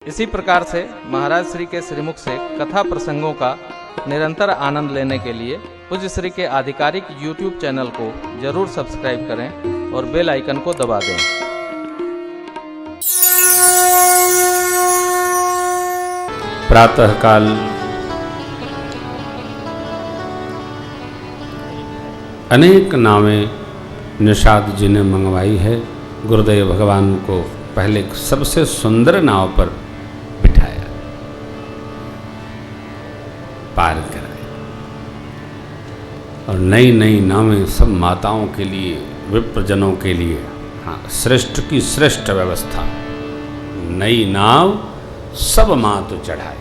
इसी प्रकार से महाराज श्री के श्रीमुख से कथा प्रसंगों का निरंतर आनंद लेने के लिए पूज्य श्री के आधिकारिक YouTube चैनल को जरूर सब्सक्राइब करें और बेल आइकन को दबा दें। प्रातःकाल अनेक नावें निषाद जी ने मंगवाई है। गुरुदेव भगवान को पहले सबसे सुंदर नाव पर बिठाया, पार कराया, और नई नई नावें सब माताओं के लिए, विप्रजनों के लिए। हाँ, श्रेष्ठ की श्रेष्ठ व्यवस्था। नई नाव सब मातु चढ़ाए।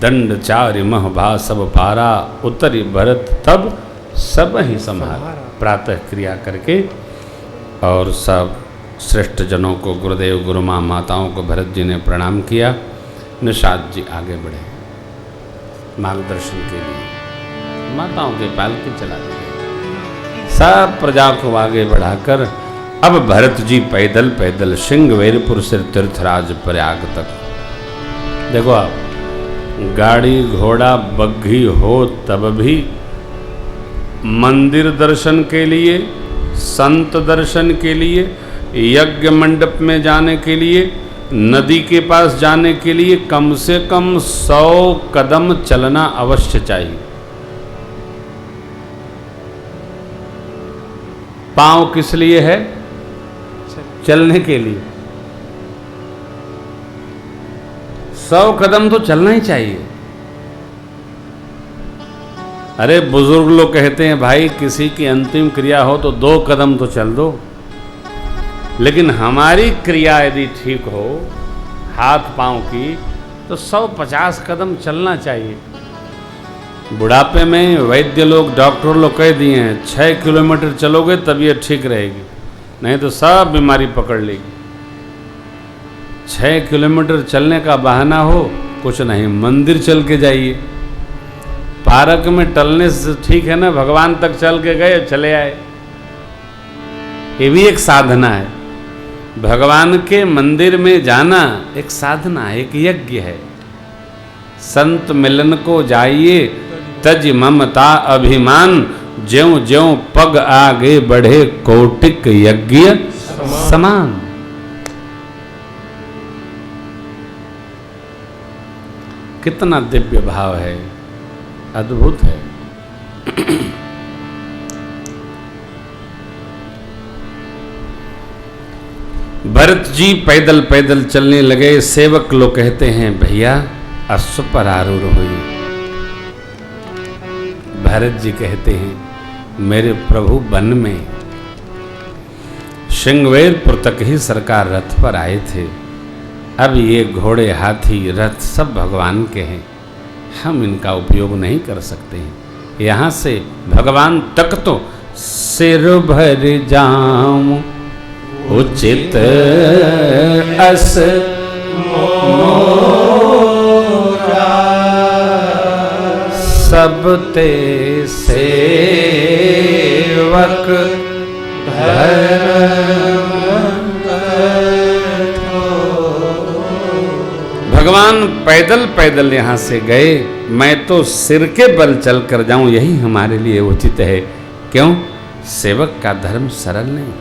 दंड चारि मह भा सब पारा, उतरी भरत तब सब ही संहारा। प्रातः क्रिया करके और सब श्रेष्ठ जनों को, गुरुदेव गुरु माँ माताओं को भरत जी ने प्रणाम किया। निषाद जी आगे बढ़े मार्गदर्शन के लिए। माताओं के पालकी चला दी। सब प्रजा को आगे बढ़ाकर अब भरत जी पैदल पैदल श्रृंगवेरपुर से तीर्थराज प्रयाग तक। देखो आप, गाड़ी घोड़ा बग्घी हो तब भी मंदिर दर्शन के लिए, संत दर्शन के लिए, यज्ञ मंडप में जाने के लिए, नदी के पास जाने के लिए कम से कम 100 कदम चलना अवश्य चाहिए। पांव किस लिए है? चलने के लिए। 100 कदम तो चलना ही चाहिए। अरे बुजुर्ग लोग कहते हैं भाई किसी की अंतिम क्रिया हो तो 2 कदम तो चल दो, लेकिन हमारी क्रिया यदि ठीक हो हाथ पांव की तो 150 कदम चलना चाहिए। बुढ़ापे में वैद्य लोग, डॉक्टर लोग कह दिए हैं 6 किलोमीटर चलोगे तबीयत ठीक रहेगी, नहीं तो सब बीमारी पकड़ लेगी। 6 किलोमीटर चलने का बहाना हो कुछ नहीं, मंदिर चल के जाइए। पार्क में टलने से ठीक है ना, भगवान तक चल के गए, चले आए। ये भी एक साधना है। भगवान के मंदिर में जाना एक साधना है, एक यज्ञ है। संत मिलन को जाइए, तज ममता अभिमान, ज्यों ज्यों पग आगे बढ़े कौटिक यज्ञ समान। कितना दिव्य भाव है, अद्भुत है। भरत जी पैदल पैदल चलने लगे। सेवक लोग कहते हैं भैया अश्व पर आरूढ़ हुई। भरत जी कहते हैं मेरे प्रभु वन में श्रृंगवेरपुर तक ही सरकार रथ पर आए थे, अब ये घोड़े हाथी रथ सब भगवान के हैं, हम इनका उपयोग नहीं कर सकते हैं। यहाँ से भगवान तक तो सिर भर जाऊं उचित अस मोरा, सब ते सेवक भगवान पैदल पैदल यहाँ से गए, मैं तो सिर के बल चल कर जाऊं, यही हमारे लिए उचित है। क्यों? सेवक का धर्म सरल नहीं।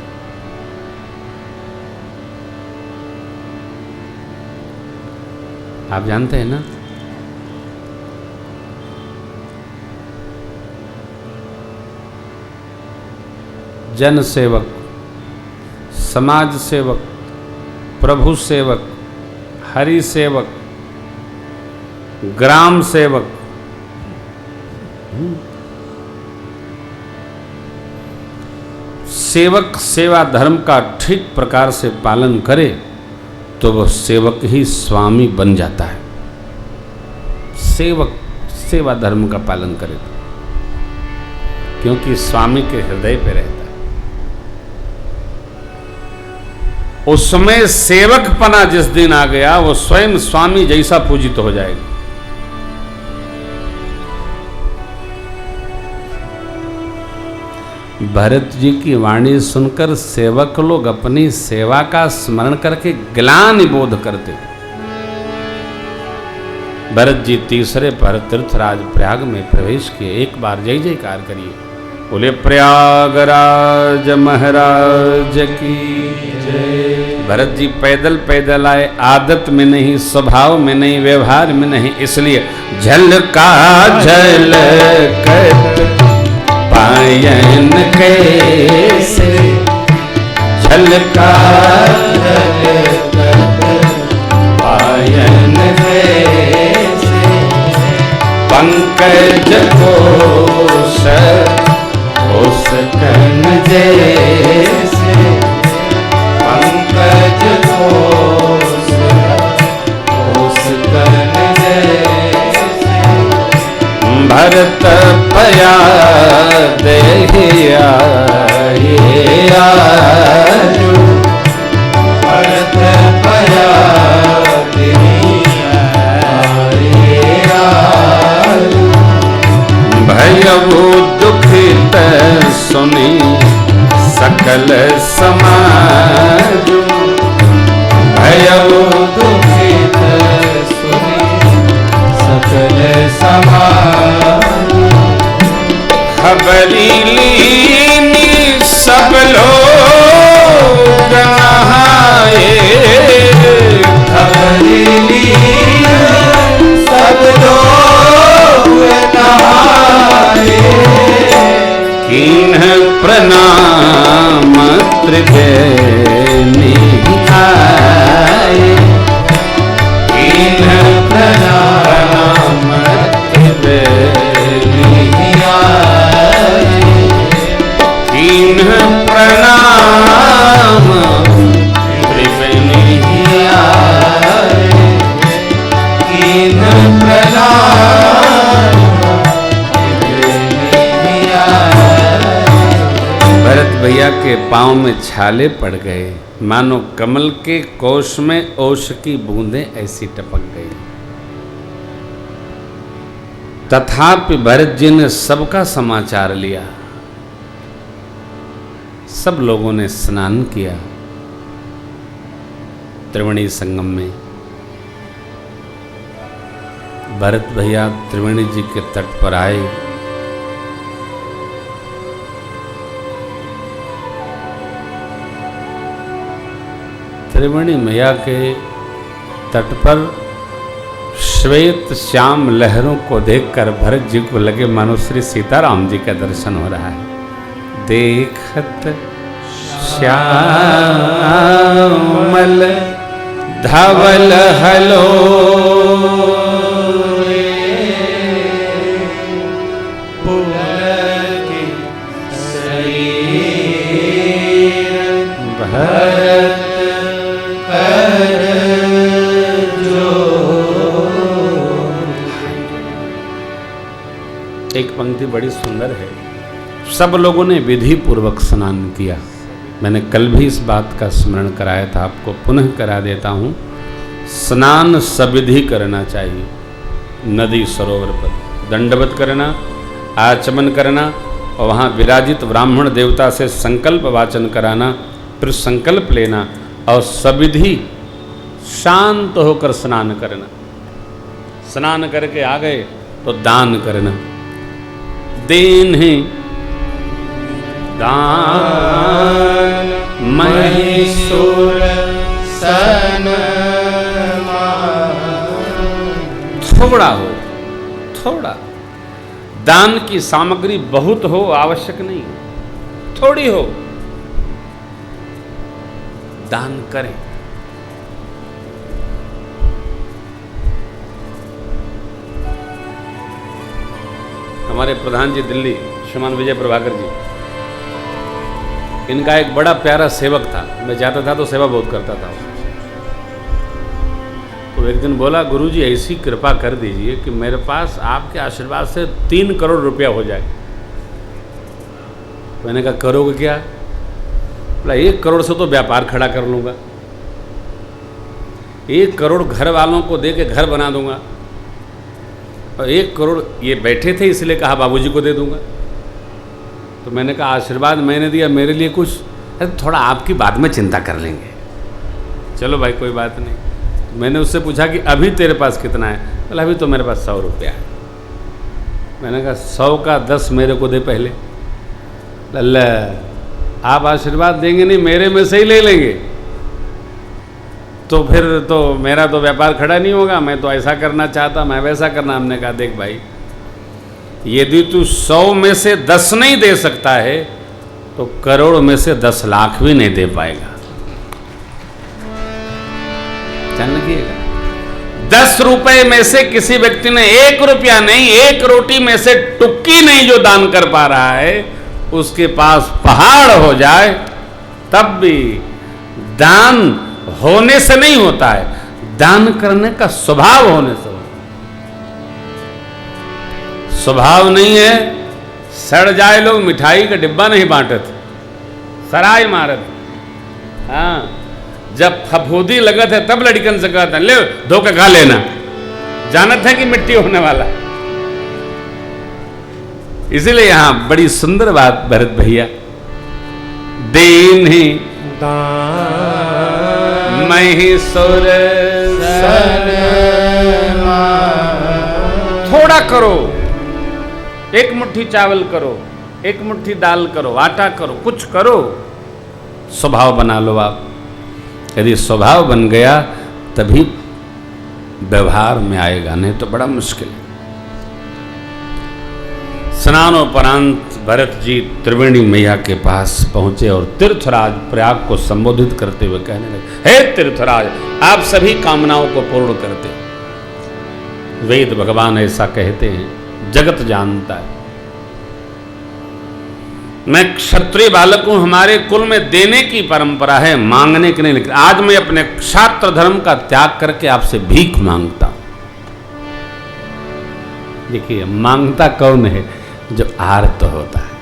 आप जानते हैं ना, जन सेवक, समाज सेवक, प्रभु सेवक, हरि सेवक, ग्राम सेवक, सेवक सेवा धर्म का ठीक प्रकार से पालन करे तो वह सेवक ही स्वामी बन जाता है। सेवक सेवा धर्म का पालन करे तो, क्योंकि स्वामी के हृदय पे रहता है। उसमें सेवकपना जिस दिन आ गया वो स्वयं स्वामी जैसा पूजित हो जाएगा। भरत जी की वाणी सुनकर सेवक लोग अपनी सेवा का स्मरण करके ग्लानि बोध करते। भरत जी तीसरे पर तीर्थराज प्रयाग में प्रवेश किए। एक बार जय जयकार करिए, बोले प्रयागराज महाराज की जय। भरत जी पैदल पैदल आए, आदत में नहीं, स्वभाव में नहीं, व्यवहार में नहीं, इसलिए झलका झलकत पायन कैसे, झलका झलकत पायन कैसे, पंकज कोश कन जैसे, पंकज कोश कन जैसे, भरत पया देहिया आजू, भरत पया देहिया आजू, भयऊ दुखित सुनी सकल समाज, भयऊ दुखित सुनी सकल समाज, खबरी लीनी सब लोग नहाए, खबरी लीनी सब लोग नहाए, किन्ह प्रणाम त्रिवेणी आए, किन्ह प्रणाम त्रिवेणी आए, किन्ह प्रणाम त्रिवेणी आए, किन्ह प्रणाम त्रिवेणी आए। भरत भैया के पांव में छाले पड़ गए, मानो कमल के कोश में ओश की बूंदें ऐसी टपक गई। तथापि भरत जी ने सबका समाचार लिया। सब लोगों ने स्नान किया त्रिवेणी संगम में। भरत भैया त्रिवेणी जी के तट पर आए। त्रिवेणी मैया के तट पर श्वेत श्याम लहरों को देखकर भरत जी को लगे मानो श्री सीताराम जी का दर्शन हो रहा है। देखत श्यामल धवल हलो पुलकी शरीर भरत कर जो। एक पंक्ति बड़ी सुंदर है। सब लोगों ने विधि पूर्वक स्नान किया। मैंने कल भी इस बात का स्मरण कराया था, आपको पुनः करा देता हूँ। स्नान सविधि करना चाहिए। नदी सरोवर पर दंडवत करना, आचमन करना और वहाँ विराजित ब्राह्मण देवता से संकल्प वाचन कराना, फिर संकल्प लेना और सविधि शांत होकर स्नान करना। स्नान करके आ गए तो दान करना। देन है दान महीसुर सन थोड़ा हो, थोड़ा। दान की सामग्री बहुत हो आवश्यक नहीं, थोड़ी हो, दान करें। हमारे प्रधान जी दिल्ली श्रीमान विजय प्रभाकर जी, इनका एक बड़ा प्यारा सेवक था। मैं जाता था तो सेवा बहुत करता था। तो एक दिन बोला, गुरुजी ऐसी कृपा कर दीजिए कि मेरे पास आपके आशीर्वाद से 3 करोड़ रुपया हो जाए। मैंने कहा करोगे क्या? बोला 1 करोड़ से तो व्यापार खड़ा कर लूँगा, 1 करोड़ घर वालों को दे के घर बना दूंगा, और 1 करोड़ ये बैठे थे इसलिए कहा बाबूजी को दे दूंगा। तो मैंने कहा आशीर्वाद मैंने दिया, मेरे लिए कुछ, अरे थोड़ा आपकी बाद में चिंता कर लेंगे। चलो भाई कोई बात नहीं। मैंने उससे पूछा कि अभी तेरे पास कितना है? बोला अभी तो मेरे पास 100 रुपया है। मैंने कहा 100 का 10 मेरे को दे पहले। अल्लाह, आप आशीर्वाद देंगे नहीं, मेरे में से ही ले लेंगे, तो फिर तो मेरा तो व्यापार खड़ा नहीं होगा। मैं तो ऐसा करना चाहता, मैं वैसा करना। हमने कहा देख भाई, यदि तू 100 में से 10 नहीं दे सकता है तो करोड़ में से 10 लाख भी नहीं दे पाएगा। ध्यान रखिएगा, 10 रुपए में से किसी व्यक्ति ने 1 रुपया नहीं, 1 रोटी में से टुक्की नहीं जो दान कर पा रहा है, उसके पास पहाड़ हो जाए तब भी दान होने से नहीं होता है, दान करने का स्वभाव होने से होता है। स्वभाव नहीं है, सड़ जाए लोग मिठाई का डिब्बा नहीं बांटत, सराय मारत। हाँ, जब फफूदी लगत है तब लड़कन से कहते हैं ले धो के खा लेना, जानत है कि मिट्टी होने वाला। इसीलिए यहां बड़ी सुंदर बात भरत भैया, दीन ही महिषुर थोड़ा करो, एक मुट्ठी चावल करो, एक मुट्ठी दाल करो, आटा करो, कुछ करो, स्वभाव बना लो आप। यदि स्वभाव बन गया तभी व्यवहार में आएगा, नहीं तो बड़ा मुश्किल है। स्नानोपरांत भरत जी त्रिवेणी मैया के पास पहुंचे और तीर्थराज प्रयाग को संबोधित करते हुए कहने लगे, हे तीर्थराज, आप सभी कामनाओं को पूर्ण करते हैं। वेद भगवान ऐसा कहते हैं, जगत जानता है। मैं क्षत्रिय बालक हूं, हमारे कुल में देने की परंपरा है, मांगने की नहीं। लेकिन आज मैं अपने क्षात्र धर्म का त्याग करके आपसे भीख मांगता हूं। देखिए, मांगता कौन है? जो आर्त होता है।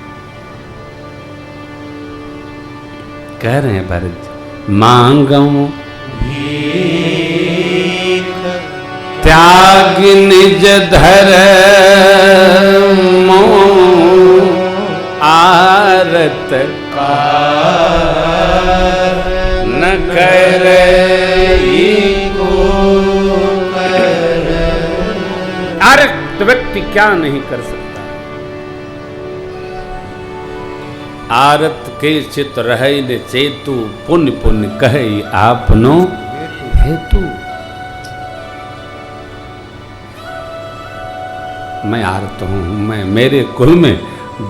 कह रहे हैं भरत जी, मांगो त्याग निज धर्म आरत न करे आरत व्यक्ति क्या नहीं कर सकता। आरत के चित रहे ने चेतु, पुण्य पुण्य कहे आपनो हेतु। मैं आरत हूं, मैं, मेरे कुल में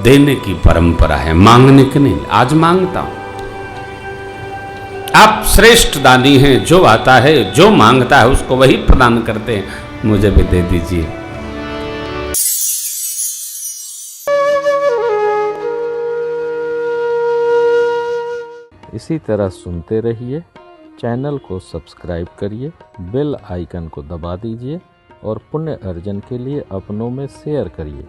देने की परंपरा है, मांगने की नहीं। आज मांगता हूं। आप श्रेष्ठ दानी हैं, जो आता है, जो मांगता है उसको वही प्रदान करते हैं। मुझे भी दे दीजिए। इसी तरह सुनते रहिए, चैनल को सब्सक्राइब करिए, बेल आइकन को दबा दीजिए और पुण्य अर्जन के लिए अपनों में शेयर करिए।